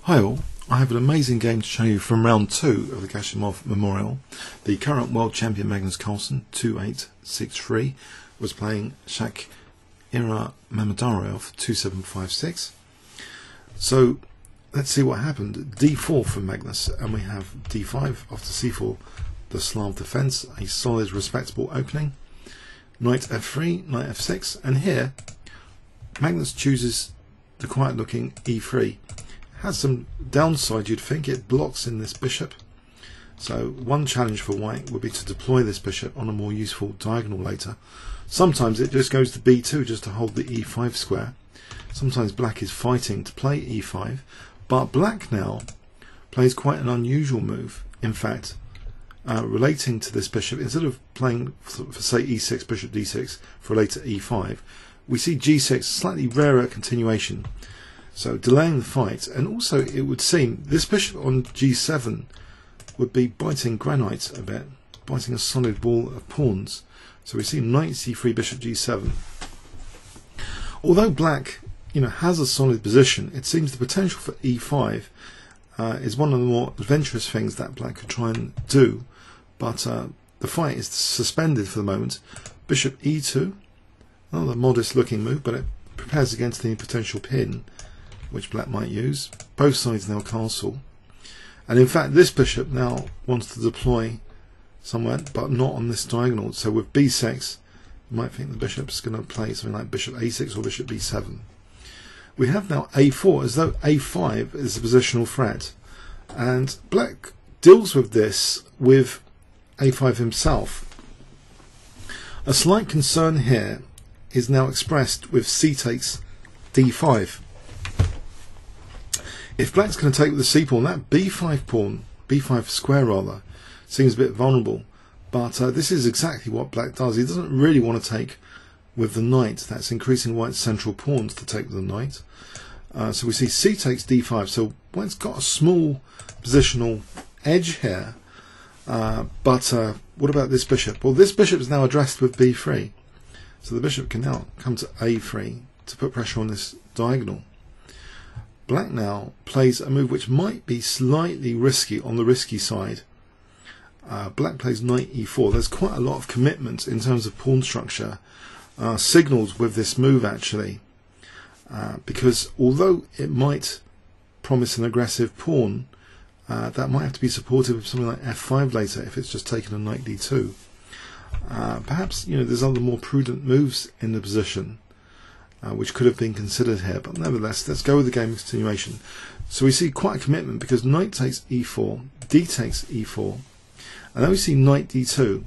Hi all, I have an amazing game to show you from round 2 of the Gashimov Memorial. The current world champion Magnus Carlsen, 2-8-6-3, was playing Mamedyarov, 2-7-5-6. So let's see what happened. D4 for Magnus, and we have D5 after C4, the Slav defense, a solid respectable opening. Knight F3, Knight F6, and here Magnus chooses the quiet looking E3. Has some downside, you'd think. It blocks in this bishop, so one challenge for white would be to deploy this bishop on a more useful diagonal later. Sometimes it just goes to b2 just to hold the e5 square. Sometimes black is fighting to play e5, but black now plays quite an unusual move. In fact, relating to this bishop, instead of playing for say e6, bishop d6 for a later e5, we see g6, slightly rarer continuation. So delaying the fight, and also it would seem this bishop on g7 would be biting granite a bit, biting a solid wall of pawns. So we see knight c3, bishop g7. Although black, has a solid position, it seems the potential for e5 is one of the more adventurous things that black could try and do. But the fight is suspended for the moment. Bishop e2, another modest looking move, but it prepares against the potential pin which black might use. Both sides now castle, and in fact this bishop now wants to deploy somewhere, but not on this diagonal. So with b6, you might think the bishop's going to play something like bishop a6 or bishop b7. We have now a4, as though a5 is a positional threat, and black deals with this with a5 himself. A slight concern here is now expressed with c takes d5. If black's going to take with the c pawn, that b5 pawn, b5 square rather, seems a bit vulnerable. But this is exactly what black does. He doesn't really want to take with the knight. That's increasing white's central pawns to take with the knight. So we see c takes d5. So white's got a small positional edge here. But what about this bishop? Well, this bishop is now addressed with b3. So the bishop can now come to a3 to put pressure on this diagonal. Black now plays a move which might be slightly risky, on the risky side. Black plays knight e4. There's quite a lot of commitment in terms of pawn structure signals with this move actually, because although it might promise an aggressive pawn, that might have to be supported with something like f5 later if it's just taken a knight d2. Perhaps there's other more prudent moves in the position which could have been considered here, but nevertheless, let's go with the game continuation. So we see quite a commitment because knight takes e4, d takes e4, and then we see knight d2.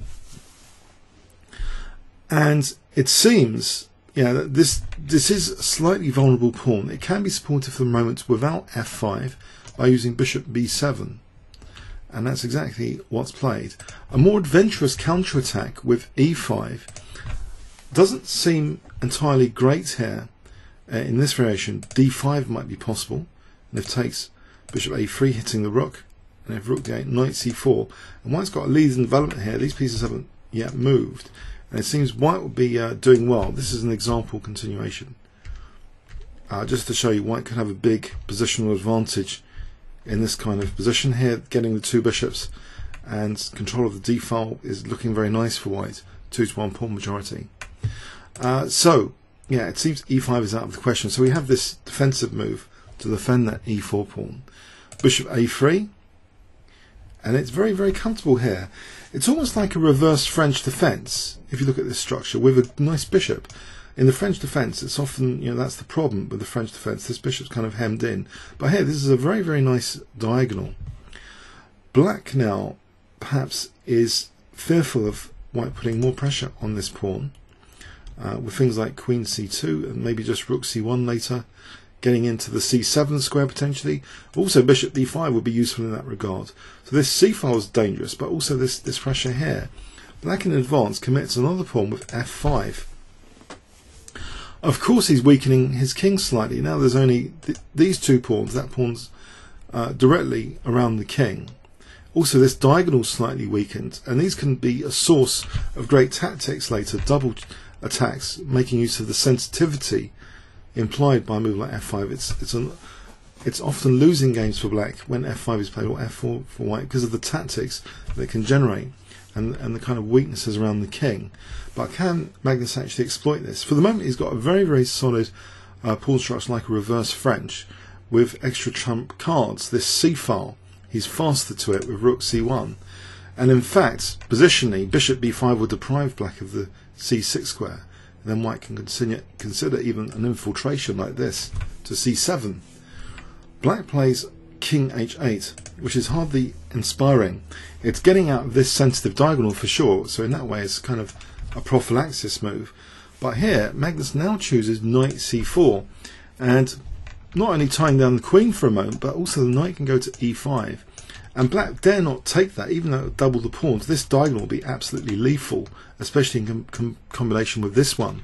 And it seems, that this is a slightly vulnerable pawn. It can be supported for the moment without f5 by using bishop b7, and that's exactly what's played. A more adventurous counterattack with e5 doesn't seem entirely great here. In this variation, d5 might be possible, and if takes, bishop a3 hitting the rook, and if rook d8, knight c4, and white's got a lead in development here. These pieces haven't yet moved, and it seems white will be doing well. This is an example continuation, just to show you white could have a big positional advantage in this kind of position here, getting the two bishops, and control of the d file is looking very nice for white, 2-to-1 pawn majority. It seems e5 is out of the question. So we have this defensive move to defend that e4 pawn. Bishop a3, and it's very, very comfortable here. It's almost like a reverse French defense if you look at this structure with a nice bishop. In the French defense, it's often, that's the problem with the French defense. This bishop's kind of hemmed in. But here, this is a very, very nice diagonal. Black now perhaps is fearful of white putting more pressure on this pawn. With things like queen c2 and maybe just rook c1 later, getting into the c7 square potentially. Also bishop d5 would be useful in that regard. So this c file is dangerous, but also this pressure here. Black in advance commits another pawn with f5. Of course he's weakening his king slightly. Now there's only these two pawns. That pawn's directly around the king. Also this diagonal slightly weakened, and these can be a source of great tactics later, double attacks, making use of the sensitivity implied by a move like f5. it's often losing games for black when f5 is played, or f4 for white, because of the tactics that it can generate and the kind of weaknesses around the king. But can Magnus actually exploit this? For the moment, he's got a very, very solid pawn structure, like a reverse French, with extra trump cards. This c file, he's faster to it with rook c1. And in fact, positionally, bishop b5 would deprive black of the c6 square. And then white can consider even an infiltration like this to c7. Black plays king h8, which is hardly inspiring. It's getting out of this sensitive diagonal for sure, so in that way it's kind of a prophylaxis move. But here, Magnus now chooses knight c4, and not only tying down the queen for a moment, but also the knight can go to e5. And black dare not take that, even though it would double the pawns. This diagonal will be absolutely lethal, especially in combination with this one.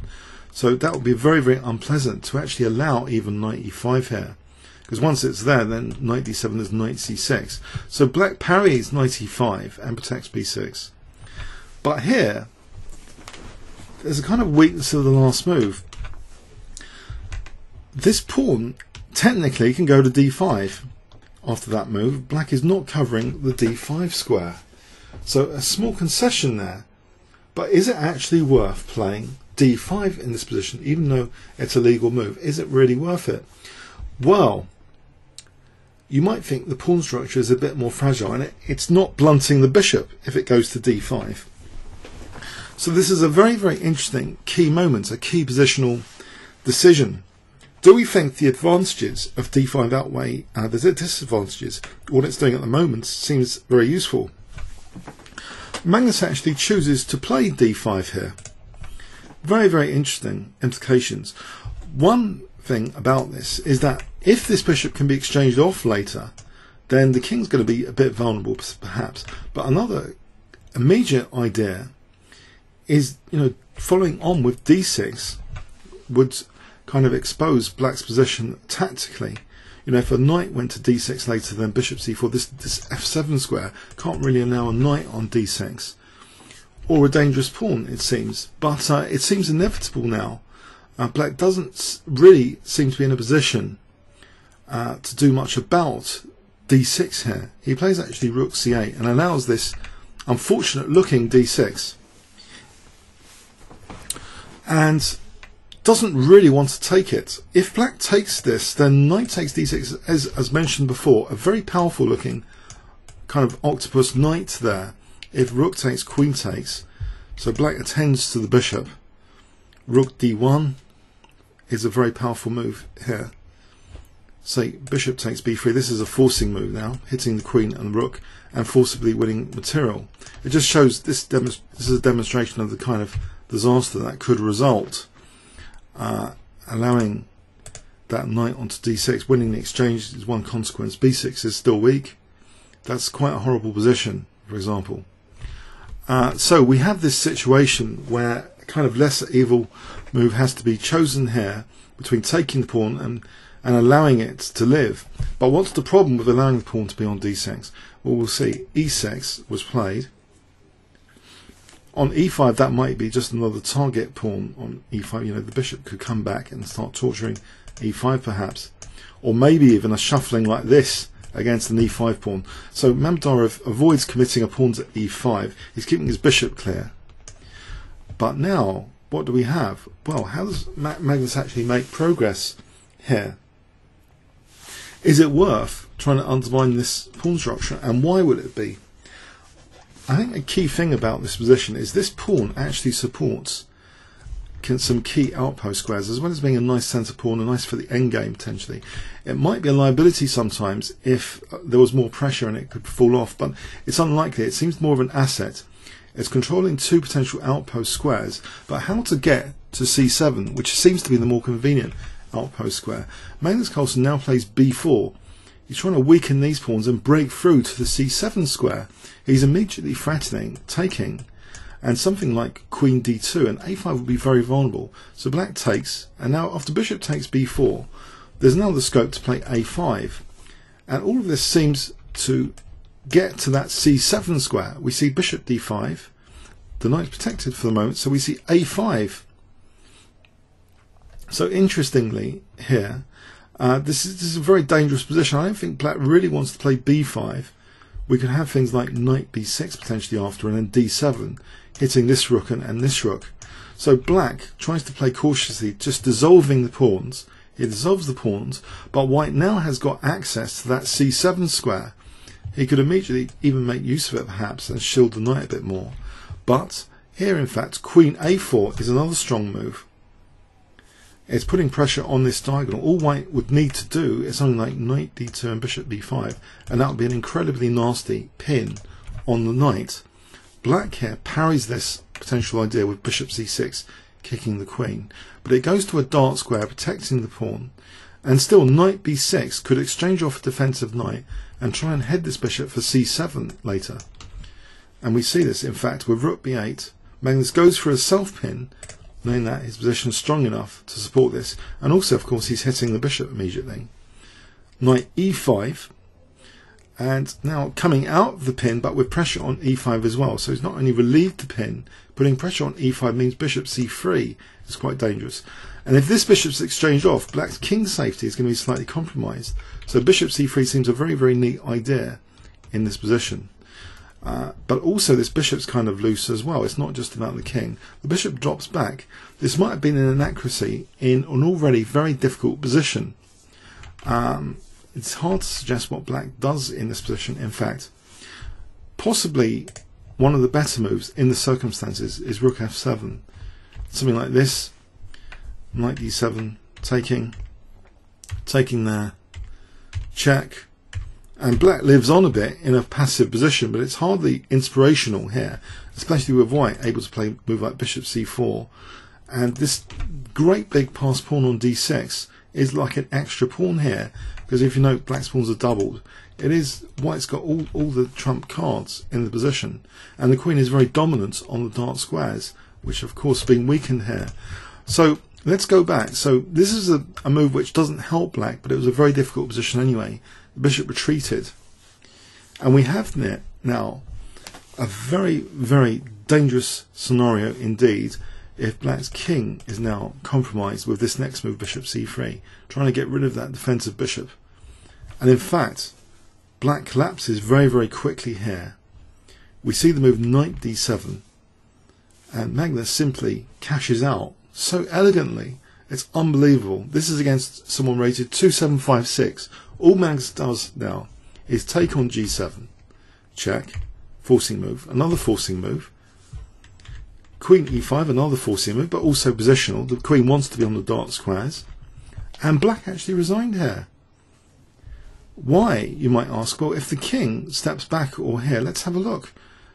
So that would be very, very unpleasant to actually allow even knight e5 here. Because once it's there, then knight d7 is knight c6. So black parries knight e5 and protects b6. But here, there's a kind of weakness of the last move. This pawn technically can go to d5. After that move, black is not covering the d5 square. So a small concession there. But is it actually worth playing d5 in this position, even though it's a legal move? Is it really worth it? Well, you might think the pawn structure is a bit more fragile, and it's not blunting the bishop if it goes to d5. So this is a very, very interesting key moment, a key positional decision. Do we think the advantages of d5 outweigh the disadvantages? What it's doing at the moment seems very useful. Magnus actually chooses to play d5 here. Very, very interesting implications. One thing about this is that if this bishop can be exchanged off later, then the king's going to be a bit vulnerable, perhaps. But another immediate idea is, following on with d6 would kind of expose black's position tactically. If a knight went to d6 later, then bishop c4, this f7 square can't really allow a knight on d6, or a dangerous pawn, it seems. But it seems inevitable now. Black doesn't really seem to be in a position to do much about d6 here. He plays actually rook c8 and allows this unfortunate looking d6, and doesn't really want to take it. If black takes this, then knight takes d6, as mentioned before, a very powerful looking kind of octopus knight there. If rook takes, queen takes, so black attends to the bishop. Rook d1 is a very powerful move here. Say bishop takes b3, this is a forcing move now, hitting the queen and the rook and forcibly winning material. It just shows this is a demonstration of the kind of disaster that could result. Allowing that knight onto d6, winning the exchange is one consequence. b6 is still weak. That's quite a horrible position, for example. So we have this situation where a kind of lesser evil move has to be chosen here between taking the pawn and allowing it to live. But what's the problem with allowing the pawn to be on d6? Well, we'll see. e6 was played. On e5, that might be just another target pawn on e5. The bishop could come back and start torturing e5 perhaps. Or maybe even a shuffling like this against an e5 pawn. So Mamedyarov avoids committing a pawn to e5. He's keeping his bishop clear. But now, what do we have? Well, how does Magnus actually make progress here? Is it worth trying to undermine this pawn structure, and why would it be? I think a key thing about this position is this pawn actually supports some key outpost squares, as well as being a nice centre pawn and nice for the endgame potentially. It might be a liability sometimes if there was more pressure and it could fall off, but it's unlikely. It seems more of an asset. It's controlling two potential outpost squares, but how to get to c7, which seems to be the more convenient outpost square. Magnus Carlsen now plays b4. He's trying to weaken these pawns and break through to the c7 square. He's immediately threatening taking, and something like queen d2 and a5 would be very vulnerable. So black takes, and now after bishop takes b4, there's now the scope to play a5, and all of this seems to get to that c7 square. We see bishop d5, the knight's protected for the moment, so we see a5. So interestingly here, This is a very dangerous position. I don't think black really wants to play b5. We could have things like knight b6 potentially after, and then d7, hitting this rook and this rook. So black tries to play cautiously, just dissolving the pawns. He dissolves the pawns, but white now has got access to that c7 square. He could immediately even make use of it perhaps and shield the knight a bit more. But here in fact queen a4 is another strong move. It's putting pressure on this diagonal. All white would need to do is something like knight d2 and bishop b5, and that would be an incredibly nasty pin on the knight. Black here parries this potential idea with bishop c6 kicking the queen, but it goes to a dark square protecting the pawn, and still knight b6 could exchange off a defensive knight and try and head this bishop for c7 later. And we see this in fact with rook b8. Magnus goes for a self pin, knowing that his position is strong enough to support this, and also of course he's hitting the bishop immediately. Knight e5, and now coming out of the pin but with pressure on e5 as well. So he's not only relieved the pin, putting pressure on e5 means bishop c3 is quite dangerous. And if this bishop's exchanged off, black's king safety is going to be slightly compromised. So bishop c3 seems a very, very neat idea in this position. But also this bishop's kind of loose as well. It's not just about the king. The bishop drops back. This might have been an inaccuracy in an already very difficult position. It's hard to suggest what black does in this position. In fact, possibly one of the better moves in the circumstances is rook f7. Something like this. Knight d7, taking there, check. And black lives on a bit in a passive position, but it's hardly inspirational here, especially with white able to play a move like bishop c4. And this great big passed pawn on d6 is like an extra pawn here, because if you note black's pawns are doubled. It is white's got all the trump cards in the position, and the queen is very dominant on the dark squares, which of course have been weakened here. So let's go back. So this is a move which doesn't help black, but it was a very difficult position anyway. The bishop retreated, and we have now a very, very dangerous scenario indeed if black's king is now compromised with this next move, bishop c3, trying to get rid of that defensive bishop. And in fact, black collapses very, very quickly here. We see the move knight d7, and Magnus simply cashes out so elegantly. It's unbelievable. This is against someone rated 2756. All Magnus does now is take on g7, check, forcing move, another forcing move, queen e5, another forcing move, but also positional. The queen wants to be on the dark squares, and black actually resigned here. Why, you might ask? Well, if the king steps back or here, let's have a look.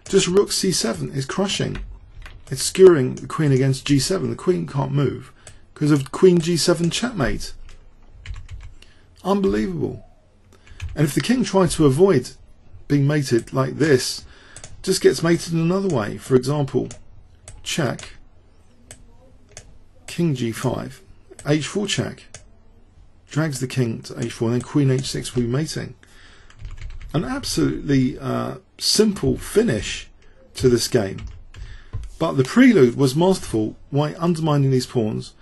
Just rook c7 is crushing. It's skewering the queen against g7. The queen can't move because of queen g7 checkmate. Unbelievable. And if the king tries to avoid being mated like this, just gets mated in another way. For example, check, king g5, h4 check, drags the king to h4, and then queen h6 remating. An absolutely simple finish to this game. But the prelude was masterful, white undermining these pawns,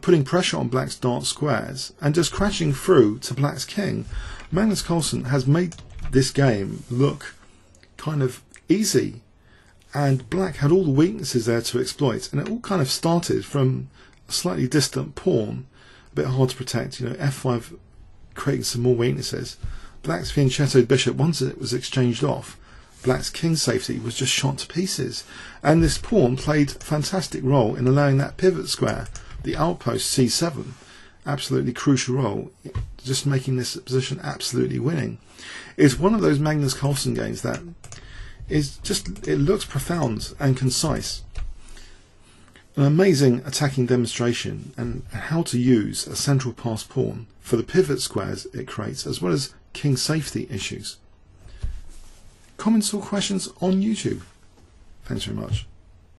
putting pressure on black's dark squares, and just crashing through to black's king. Magnus Carlsen has made this game look kind of easy, and black had all the weaknesses there to exploit, and it all kind of started from a slightly distant pawn, a bit hard to protect, you know, f5 creating some more weaknesses. Black's fianchettoed bishop, once it was exchanged off, black's king safety was just shot to pieces, and this pawn played a fantastic role in allowing that pivot square, the outpost c7, absolutely crucial role, just making this position absolutely winning. It's one of those Magnus Carlsen games that is just, it looks profound and concise. An amazing attacking demonstration and how to use a central passed pawn for the pivot squares it creates, as well as king safety issues. Comments or questions on YouTube? Thanks very much.